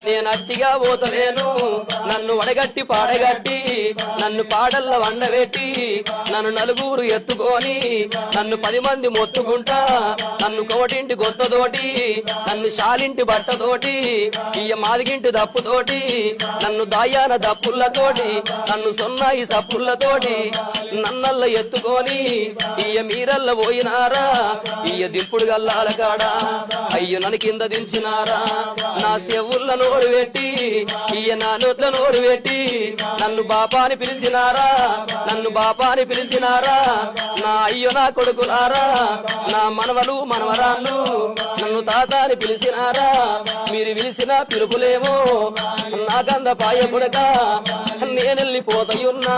నేను అట్టిగా పోతలేను నన్ను వడగట్టి పాడగట్టి నన్ను పాడల్ల వండబెట్టి నన్ను నలుగురు ఎత్తుకొని నన్ను 10 మంది మొత్తుకుంటా నన్ను కోటింటి గొత్తతోటి నన్ను శాలింటి బట్టతోటి ఇయ్య మాదిగింటి దప్పుతోటి నన్ను దాయాన దప్పులతోటి నన్ను సొన్నాయి సప్పులతోటి నన్నల్ల ఎత్తుకొని ఇయ్య మీరల్ల పోయినారా ఇయ్య దింపుడు గల్లాల కాడా అయ్యో నన్ను కింద దించినారా నా చెవుల్ల నోరు పెట్టి ఇయ్య నా నోట్ల నోరు పెట్టి నన్ను బాపాని పిలిచినారా నన్ను బాపాని పిలిచినారా నా అయ్యో నా కొడుకులారా నా మనవలు మనవరాళ్ళు నన్ను తాతాని పిలిచినారా మీరు పిలిచిన పిలుపులేమో నాకంద పాయ పుడక నేనెళ్ళిపోతయున్నా